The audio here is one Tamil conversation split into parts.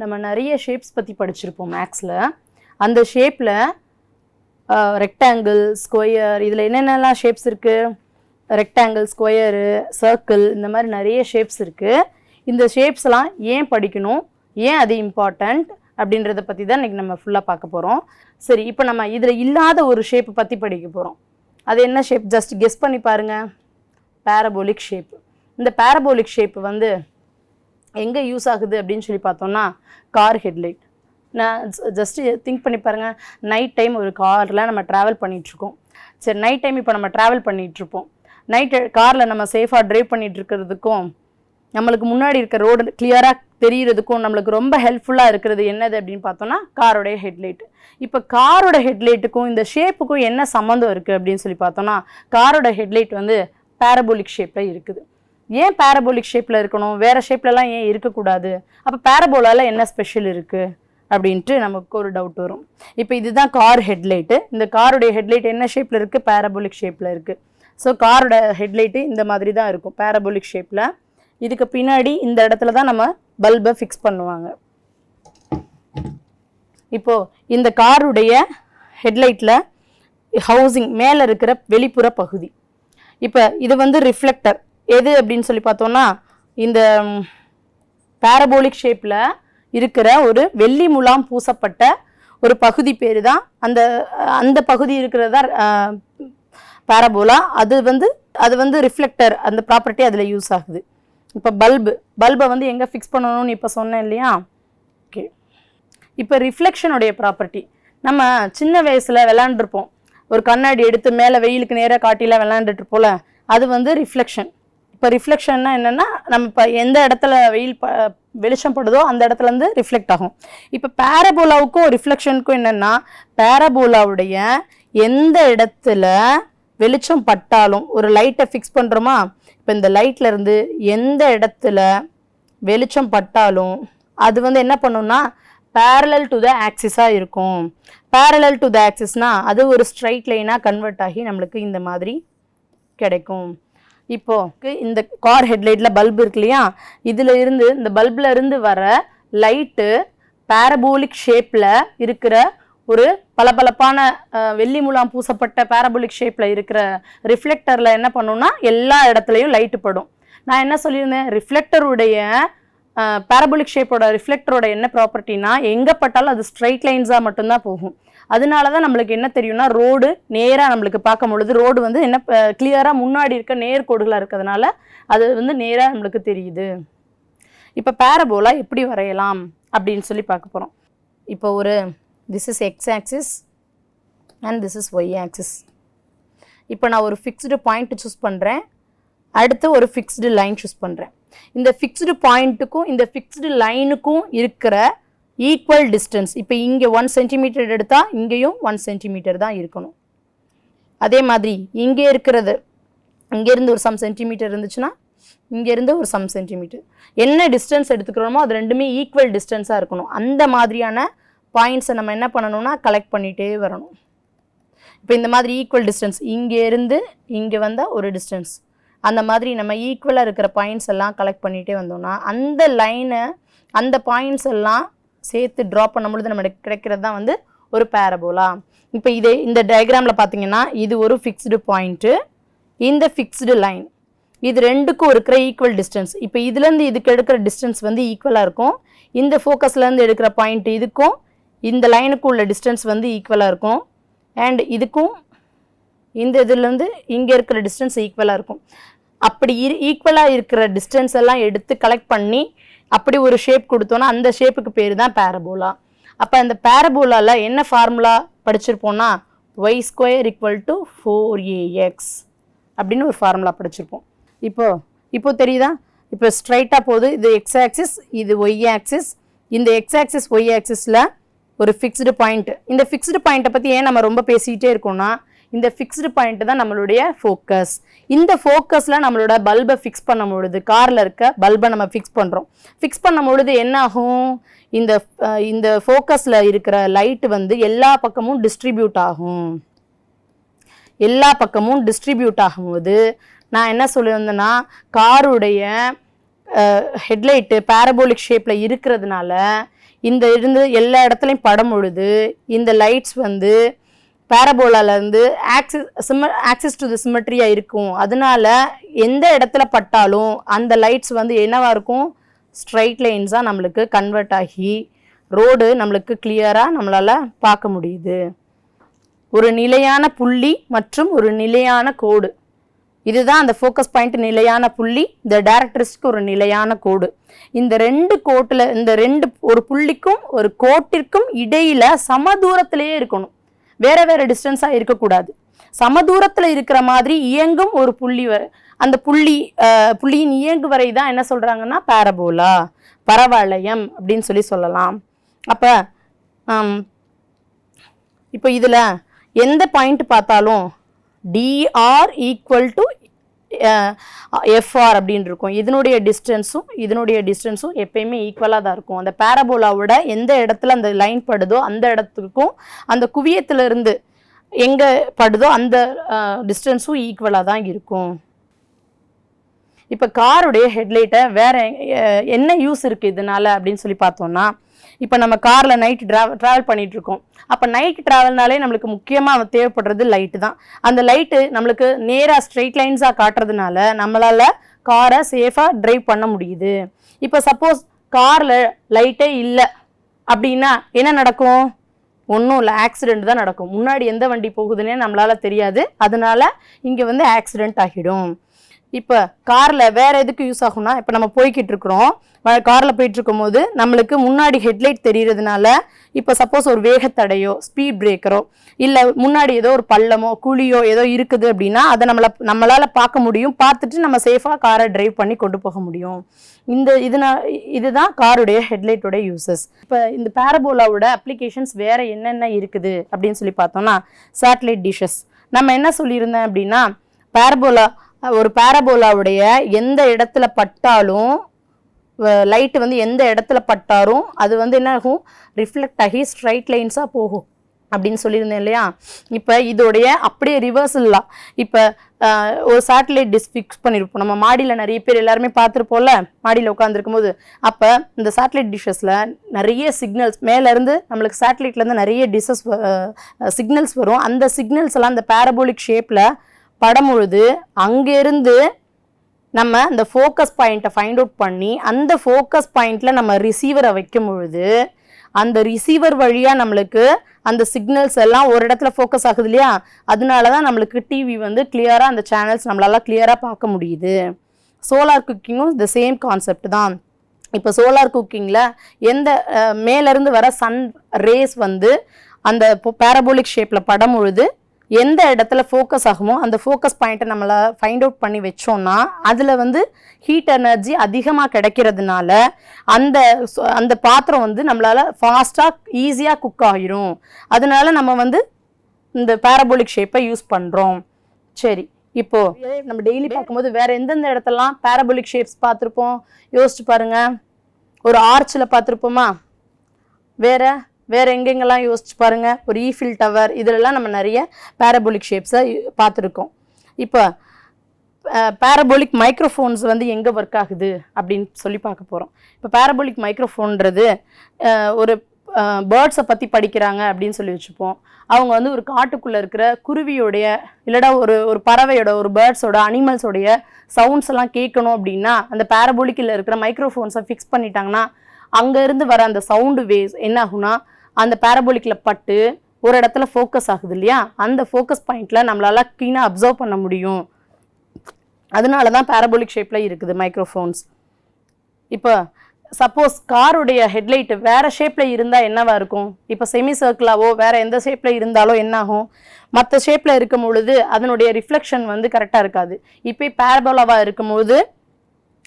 நம்ம நிறைய ஷேப்ஸ் பற்றி படிச்சிருப்போம் மேக்ஸில். அந்த ஷேப்பில் ரெக்டாங்கிள், ஸ்கொயர், இதில் என்னென்னலாம் ஷேப்ஸ் இருக்குது? ரெக்டாங்கிள், ஸ்கொயரு, சர்க்கிள், இந்த மாதிரி நிறைய ஷேப்ஸ் இருக்குது. இந்த ஷேப்ஸ்லாம் ஏன் படிக்கணும், ஏன் அது இம்பார்ட்டண்ட் அப்படின்றத பற்றி தான் இன்றைக்கி நம்ம ஃபுல்லாக பார்க்க போகிறோம். சரி, இப்போ நம்ம இதில் இல்லாத ஒரு ஷேப்பு பற்றி படிக்க போகிறோம். அது என்ன ஷேப்? ஜஸ்ட் கெஸ் பண்ணி பாருங்கள். Parabolic shape. இந்த பேரபோலிக் ஷேப் வந்து எங்கே யூஸ் ஆகுது அப்படின்னு சொல்லி பார்த்தோம்னா கார் ஹெட்லைட். நான் ஜஸ்ட்டு திங்க் பண்ணி பாருங்கள். நைட் டைம் ஒரு காரில் நம்ம ட்ராவல் பண்ணிகிட்ருக்கோம். சரி, நைட் டைம் இப்போ நம்ம ட்ராவல் பண்ணிகிட்ருப்போம். நைட்டு காரில் நம்ம சேஃபாக ட்ரைவ் பண்ணிகிட்ருக்கிறதுக்கும் நம்மளுக்கு முன்னாடி இருக்க ரோடு கிளியராக தெரிகிறதுக்கும் நம்மளுக்கு ரொம்ப ஹெல்ப்ஃபுல்லாக இருக்கிறது என்னது அப்படின்னு பார்த்தோன்னா காரோடைய ஹெட்லைட்டு. இப்போ காரோட ஹெட்லைட்டுக்கும் இந்த ஷேப்புக்கும் என்ன சம்மந்தம் இருக்குது அப்படின்னு சொல்லி பார்த்தோன்னா காரோட ஹெட்லைட் வந்து பேரபோலிக் ஷேப்பில் இருக்குது. ஏன் பேரபோலிக் ஷேப்பில் இருக்கணும், வேறு ஷேப்லலாம் ஏன் இருக்கக்கூடாது? அப்போ பேரபோலாவில் என்ன ஸ்பெஷல் இருக்குது அப்படின்ட்டு நமக்கு ஒரு டவுட் வரும். இப்போ இதுதான் கார் ஹெட்லைட்டு. இந்த காருடைய ஹெட்லைட் என்ன ஷேப்பில் இருக்குது? பேரபோலிக் ஷேப்பில் இருக்குது. ஸோ காரோட ஹெட்லைட்டு இந்த மாதிரி தான் இருக்கும், பேரபோலிக் ஷேப்பில். இதுக்கு பின்னாடி இந்த இடத்துல தான் நம்ம பல்பை ஃபிக்ஸ் பண்ணுவாங்க. இப்போது இந்த காருடைய ஹெட்லைட்டில் ஹவுசிங் மேலே இருக்கிற வெளிப்புற பகுதி. இப்போ இது வந்து ரிஃப்ளெக்டர் எது அப்படின்னு சொல்லி பார்த்தோன்னா இந்த பேரபோலிக் ஷேப்பில் இருக்கிற ஒரு வெள்ளி முலாம் பூசப்பட்ட ஒரு பகுதி பேர் தான் அந்த பகுதி இருக்கிறதா பேரபோலா. அது வந்து ரிஃப்ளெக்டர், அந்த ப்ராப்பர்ட்டி அதில் யூஸ் ஆகுது. இப்போ பல்பை வந்து எங்கே ஃபிக்ஸ் பண்ணணும்னு இப்போ சொன்னேன் இல்லையா? ஓகே. இப்போ ரிஃப்ளெக்ஷனுடைய ப்ராப்பர்ட்டி நம்ம சின்ன வயசில் விளாண்டுருப்போம். ஒரு கண்ணாடி எடுத்து மேலே வெயிலுக்கு நேராக காட்டிலாம் விளாண்டுட்டு போல, அது வந்து ரிஃப்ளெக்ஷன். இப்போ ரிஃப்ளெக்ஷன்னா என்னென்னா, நம்ம இப்போ எந்த இடத்துல வெளிச்சம் படுதோ அந்த இடத்துலேருந்து ரிஃப்ளெக்ட் ஆகும். இப்போ பேரபோலாவுக்கும் ரிஃப்ளெக்ஷனுக்கும் என்னென்னா, பேரபோலாவுடைய எந்த இடத்துல வெளிச்சம் பட்டாலும், ஒரு லைட்டை ஃபிக்ஸ் பண்ணுறோமா, இப்போ இந்த லைட்டில் இருந்து எந்த இடத்துல வெளிச்சம் பட்டாலும் அது வந்து என்ன பண்ணுன்னா பேரலல் டு த ஆக்சிஸாக இருக்கும். பேரலல் டு த ஆக்சிஸ்னால் அது ஒரு ஸ்ட்ரைட் லைனாக கன்வெர்ட் ஆகி நம்மளுக்கு இந்த மாதிரி கிடைக்கும். இப்போது இந்த கார் ஹெட்லைட்டில் பல்பு இருக்கு இல்லையா, இந்த பல்பில் இருந்து வர லைட்டு பேரபோலிக் ஷேப்பில் இருக்கிற ஒரு பளபளப்பான வெள்ளி முலாம் பூசப்பட்ட பேரபோலிக் ஷேப்பில் இருக்கிற ரிஃப்ளெக்டரில் என்ன பண்ணுன்னா எல்லா இடத்துலையும் லைட்டு படும். நான் என்ன சொல்லியிருந்தேன், ரிஃப்ளெக்டருடைய பேரபோலிக் ஷேப்போட ரிஃப்ளெக்டரோட என்ன ப்ராப்பர்ட்டினா, எங்கே பட்டாலும் அது ஸ்ட்ரைட் லைன்ஸாக மட்டும்தான் போகும். அதனால தான் நம்மளுக்கு என்ன தெரியும்னா, ரோடு நேராக நம்மளுக்கு பார்க்கும் பொழுது ரோடு வந்து என்ன கிளியராக முன்னாடி இருக்க நேர்கோடுகளாக இருக்கிறதுனால அது வந்து நேராக நம்மளுக்கு தெரியுது. இப்போ பேரபோலா எப்படி வரையலாம் அப்படின்னு சொல்லி பார்க்க போகிறோம். இப்போ this is x axis and this is y axis. இப்போ நான் ஒரு ஃபிக்ஸ்டு பாயிண்ட் சூஸ் பண்ணுறேன், அடுத்து ஒரு ஃபிக்ஸ்டு லைன் சூஸ் பண்ணுறேன். இந்த ஃபிக்ஸ்டு பாயிண்ட்டுக்கும் இந்த ஃபிக்ஸ்டு லைனுக்கும் இருக்கிற ஈக்குவல் டிஸ்டன்ஸ், இப்போ இங்கே 1 சென்டிமீட்டர் எடுத்தால் இங்கேயும் 1 சென்டிமீட்டர் தான் இருக்கணும். அதே மாதிரி இங்கேருந்து ஒரு சம் சென்டிமீட்டர் இருந்துச்சுன்னா இங்கேருந்து ஒரு சம் சென்டிமீட்டர், என்ன டிஸ்டன்ஸ் எடுத்துக்கிறோமோ அது ரெண்டுமே ஈக்குவல் டிஸ்டன்ஸாக இருக்கணும். அந்த மாதிரியான பாயிண்ட்ஸை நம்ம என்ன பண்ணணும்னா கலெக்ட் பண்ணிகிட்டே வரணும். இப்போ இந்த மாதிரி ஈக்குவல் டிஸ்டன்ஸ், இங்கேருந்து இங்கே வந்தால் ஒரு டிஸ்டன்ஸ், அந்த மாதிரி நம்ம ஈக்குவலாக இருக்கிற பாயிண்ட்ஸ் எல்லாம் கலெக்ட் பண்ணிகிட்டே வந்தோம்னா அந்த லைனை அந்த பாயிண்ட்ஸ் எல்லாம் சேர்த்து ட்ரா பண்ணும்பொழுது நம்மளுக்கு கிடைக்கிறது தான் வந்து ஒரு பேரபோலா. இப்போ இந்த டயக்ராமில் பார்த்தீங்கன்னா இது ஒரு ஃபிக்ஸ்டு பாயிண்ட்டு, இந்த ஃபிக்ஸ்டு லைன், இது ரெண்டுக்கும் இருக்கிற ஈக்குவல் டிஸ்டன்ஸ். இப்போ இதுலேருந்து இதுக்கு எடுக்கிற டிஸ்டன்ஸ் வந்து ஈக்குவலாக இருக்கும். இந்த ஃபோக்கஸ்லேருந்து எடுக்கிற பாயிண்ட் இதுக்கும் இந்த லைனுக்கும் உள்ள டிஸ்டன்ஸ் வந்து ஈக்குவலாக இருக்கும். அண்ட் இதுக்கும் இந்த இதுலேருந்து இங்கே இருக்கிற டிஸ்டன்ஸ் ஈக்குவலாக இருக்கும். அப்படி ஈக்குவலாக இருக்கிற டிஸ்டன்ஸ் எல்லாம் எடுத்து கலெக்ட் பண்ணி அப்படி ஒரு ஷேப் கொடுத்தோன்னா அந்த ஷேப்புக்கு பேர் தான் பேரபோலா. அப்போ அந்த பேரபோலாவில் என்ன ஃபார்முலா படிச்சிருப்போம்னா y² = 4ax அப்படின்னு ஒரு ஃபார்முலா படிச்சிருப்போம். இப்போ தெரியுதா? இப்போ ஸ்ட்ரைட்டாக போகுது, இது எக்ஸ் ஆக்சிஸ், இது ஒய் ஆக்சிஸ். இந்த எக்ஸ் ஆக்சிஸ் ஒய் ஆக்சிஸில் ஒரு ஃபிக்ஸ்டு பாயிண்ட். இந்த ஃபிக்ஸ்டு பாயிண்ட்டை பற்றி ஏன் நம்ம ரொம்ப பேசிக்கிட்டே இருக்கோம்னா, இந்த ஃபிக்ஸ்டு பாயிண்ட்டு தான் நம்மளுடைய ஃபோக்கஸ். இந்த ஃபோக்கஸில் நம்மளோட பல்பை ஃபிக்ஸ் பண்ணும் பொழுது, காரில் இருக்க பல்பை நம்ம ஃபிக்ஸ் பண்ணுறோம். ஃபிக்ஸ் பண்ணும் பொழுது என்ன ஆகும், இந்த ஃபோக்கஸில் இருக்கிற லைட்டு வந்து எல்லா பக்கமும் டிஸ்ட்ரிபியூட் ஆகும். எல்லா பக்கமும் டிஸ்ட்ரிபியூட் ஆகும்போது நான் என்ன சொல்லியிருந்தேன்னா, காருடைய ஹெட்லைட்டு பேரபோலிக் ஷேப்பில் இருக்கிறதுனால இந்த இருந்து எல்லா இடத்துலையும் படும் பொழுது இந்த லைட்ஸ் வந்து பேரபோலாலேருந்து ஆக்சிஸ் டு தி சிமெட்ரியாக இருக்கும். அதனால எந்த இடத்துல பட்டாலும் அந்த லைட்ஸ் வந்து என்னவாக இருக்கும், ஸ்ட்ரைட் லைன்ஸாக நம்மளுக்கு கன்வெர்ட் ஆகி ரோடு நம்மளுக்கு கிளியராக நம்மளால் பார்க்க முடியுது. ஒரு நிலையான புள்ளி மற்றும் ஒரு நிலையான கோடு, இதுதான் அந்த ஃபோக்கஸ் பாயிண்ட். நிலையான புள்ளி, இந்த டைரக்ட்ரிஸ்க்கு ஒரு நிலையான கோடு. இந்த ரெண்டு கோட்டில் ஒரு புள்ளிக்கும் ஒரு கோட்டிற்கும் இடையில சமதூரத்திலேயே இருக்கணும், வேற வேற டிஸ்டன்ஸாக இருக்கக்கூடாது. சமதூரத்தில் இருக்கிற மாதிரி இயங்கும் ஒரு புள்ளி அந்த புள்ளியின் இயங்கு வரை தான் என்ன சொல்றாங்கன்னா பாரபோலா, பரவளையம் அப்படின்னு சொல்லலாம். அப்போ இப்போ இதில் எந்த பாயிண்ட் பார்த்தாலும் dr ஈக்குவல் டு எஃப்ஆர் அப்படின்னு இருக்கும். இதனுடைய டிஸ்டன்ஸும் எப்பயுமே ஈக்குவலாக தான் இருக்கும். அந்த பேரபோலாவோட எந்த இடத்துல அந்த லைன் படுதோ அந்த இடத்துக்கும் அந்த குவியத்திலிருந்து எங்கே படுதோ அந்த டிஸ்டன்ஸும் ஈக்குவலாக தான் இருக்கும். இப்போ காருடைய ஹெட்லைட்டை வேற என்ன யூஸ் இருக்குது இதனால அப்படின்னு சொல்லி பார்த்தோம்னா, இப்போ நம்ம காரில் நைட்டு ட்ராவல் பண்ணிட்டு இருக்கோம். அப்போ நைட் ட்ராவல்னாலே நம்மளுக்கு முக்கியமாக தேவைப்படுறது லைட்டு தான். அந்த லைட்டு நம்மளுக்கு நேராக ஸ்ட்ரெயிட் லைன்ஸாக காட்டுறதுனால நம்மளால் காரை சேஃபாக ட்ரைவ் பண்ண முடியுது. இப்போ சப்போஸ் காரில் லைட்டே இல்லை அப்படின்னா என்ன நடக்கும், ஒன்றும் இல்லை, ஆக்சிடெண்ட் தான் நடக்கும். முன்னாடி எந்த வண்டி போகுதுன்னே நம்மளால் தெரியாது, அதனால இங்கே வந்து ஆக்சிடெண்ட் ஆகிடும். இப்போ காரில் வேறு எதுக்கு யூஸ் ஆகும்னா, இப்போ நம்ம போய்கிட்டு இருக்கிறோம், காரில் போயிட்டு இருக்கும் போது நம்மளுக்கு முன்னாடி ஹெட்லைட் தெரிகிறதுனால இப்போ சப்போஸ் ஒரு வேகத்தடையோ ஸ்பீட் பிரேக்கரோ இல்லை முன்னாடி ஏதோ ஒரு பள்ளமோ குழியோ ஏதோ இருக்குது அப்படின்னா அதை நம்மளால் பார்க்க முடியும். பார்த்துட்டு நம்ம சேஃபாக காரை டிரைவ் பண்ணி கொண்டு போக முடியும். இதுதான் காருடைய ஹெட்லைட்டோட யூசஸ். இப்போ இந்த பேரபோலாவோட அப்ளிகேஷன்ஸ் வேறு என்னென்ன இருக்குது அப்படின்னு சொல்லி பார்த்தோம்னா, சேட்டலைட் டிஷஸ். நம்ம என்ன சொல்லியிருந்தேன் அப்படின்னா, ஒரு பேரபோலாவுடைய எந்த இடத்துல பட்டாலும் லைட்டு வந்து எந்த இடத்துல பட்டாலும் அது வந்து என்ன ஆகும், ரிஃப்ளெக்ட் ஆகி ஸ்ட்ரைட் லைன்ஸாக போகும் அப்படின்னு சொல்லியிருந்தேன் இல்லையா. இப்போ இதோடைய அப்படியே ரிவர்சல்லாம், இப்போ ஒரு சேட்டலைட் டிஷ் ஃபிக்ஸ் பண்ணியிருப்போம் நம்ம மாடியில், நிறைய பேர் எல்லாருமே பார்த்துருப்போம்ல மாடியில் உட்காந்துருக்கும் போது. அப்போ இந்த சேட்டலைட் டிஷ்ஷஸில் நிறைய சிக்னல்ஸ் மேலேருந்து நம்மளுக்கு சேட்டலைட்லேருந்து நிறைய சிக்னல்ஸ் வரும். அந்த சிக்னல்ஸ் எல்லாம் அந்த பேரபோலிக் ஷேப்பில் படும்பொழுது அங்கேருந்து நம்ம அந்த ஃபோக்கஸ் பாயிண்ட்டை ஃபைண்ட் அவுட் பண்ணி அந்த ஃபோக்கஸ் பாயிண்டில் நம்ம ரிசீவரை வைக்கும் பொழுது அந்த ரிசீவர் வழியாக நம்மளுக்கு அந்த சிக்னல்ஸ் எல்லாம் ஒரு இடத்துல ஃபோக்கஸ் ஆகுது இல்லையா. அதனால தான் நம்மளுக்கு டிவி வந்து கிளியராக அந்த சேனல்ஸ் நம்மளால் கிளியராக பார்க்க முடியுது. சோலார் குக்கிங்கும் இந்த சேம் கான்செப்ட் தான். இப்போ சோலார் குக்கிங்கில் எந்த மேலேருந்து வர சன் ரேஸ் வந்து அந்த பேரபோலிக் ஷேப்பில் படும் பொழுது எந்த இடத்துல ஃபோக்கஸ் ஆகுமோ அந்த ஃபோக்கஸ் பாயிண்ட்டை நம்மளை ஃபைண்ட் அவுட் பண்ணி வச்சோம்னா அதில் வந்து ஹீட் எனர்ஜி அதிகமாக கிடைக்கிறதுனால அந்த பாத்திரம் வந்து நம்மளால் ஃபாஸ்ட்டாக ஈஸியாக குக் ஆகிரும். அதனால நம்ம வந்து இந்த பேரபோலிக் ஷேப்பை யூஸ் பண்ணுறோம். சரி, இப்போது நம்ம டெய்லி பார்க்கும்போது வேறு எந்தெந்த இடத்துலலாம் பேரபோலிக் ஷேப்ஸ் பார்த்துருப்போம் யோசிச்சு பாருங்கள். ஒரு ஆர்ச்சில் பார்த்துருப்போமா, வேறு எங்கெங்கெல்லாம் யோசிச்சு பாருங்கள். ஒரு ஈஃபில் டவர், இதிலெல்லாம் நம்ம நிறைய பேரபோலிக் ஷேப்ஸை பார்த்துருக்கோம். இப்போ பேரபோலிக் மைக்ரோஃபோன்ஸ் வந்து எங்கே ஒர்க் ஆகுது அப்படின்னு சொல்லி பார்க்க போகிறோம். இப்போ பேரபோலிக் மைக்ரோஃபோன்றது ஒரு பேர்ட்ஸை பற்றி படிக்கிறாங்க அப்படின்னு சொல்லி வச்சுப்போம். அவங்க வந்து ஒரு காட்டுக்குள்ளே இருக்கிற குருவியோடைய இல்லைடா ஒரு பறவையோட ஒரு பேர்ட்ஸோட அனிமல்ஸோடைய சவுண்ட்ஸ் எல்லாம் கேட்கணும் அப்படின்னா அந்த பேரபோலிக்கில் இருக்கிற மைக்ரோஃபோன்ஸை ஃபிக்ஸ் பண்ணிட்டாங்கன்னா அங்கேருந்து வர அந்த சவுண்டு வேவ்ஸ் என்ன ஆகுனா அந்த பேரபோலிக்கில் பட்டு ஒரு இடத்துல ஃபோக்கஸ் ஆகுது இல்லையா, அந்த ஃபோக்கஸ் பாயிண்டில் நம்மளால் க்ளீனாக அப்சர்வ் பண்ண முடியும். அதனால தான் பேரபோலிக் ஷேப்பில் இருக்குது மைக்ரோஃபோன்ஸ். இப்போ சப்போஸ் காருடைய ஹெட்லைட்டு வேறு ஷேப்பில் இருந்தால் என்னவா இருக்கும், இப்போ செமி சர்க்கிளாவோ வேறு எந்த ஷேப்பில் இருந்தாலும் என்னாகும், மற்ற ஷேப்பில் இருக்கும் பொழுது அதனுடைய ரிஃப்ளெக்ஷன் வந்து கரெக்டாக இருக்காது. இப்போ பேரபோலாவாக இருக்கும்போது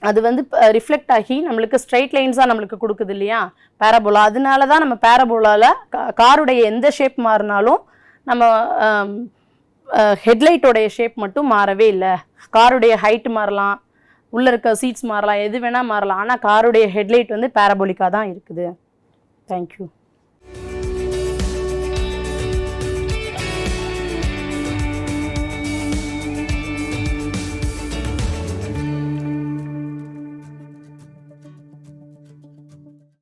அது வந்து ரிஃப்ளெக்ட் ஆகி நம்மளுக்கு ஸ்ட்ரைட் லைன்ஸாக நம்மளுக்கு கொடுக்குது இல்லையா பேரபோலா. அதனால தான் நம்ம பேரபோலாவில் காருடைய எந்த ஷேப் மாறினாலும் நம்ம ஹெட்லைட்டோடைய ஷேப் மட்டும் மாறவே இல்லை. காருடைய ஹைட்டு மாறலாம், உள்ளே இருக்க சீட்ஸ் மாறலாம், எது வேணால் மாறலாம், ஆனால் காருடைய ஹெட்லைட் வந்து பேரபோலிக்காக தான் இருக்குது. தேங்க்யூ.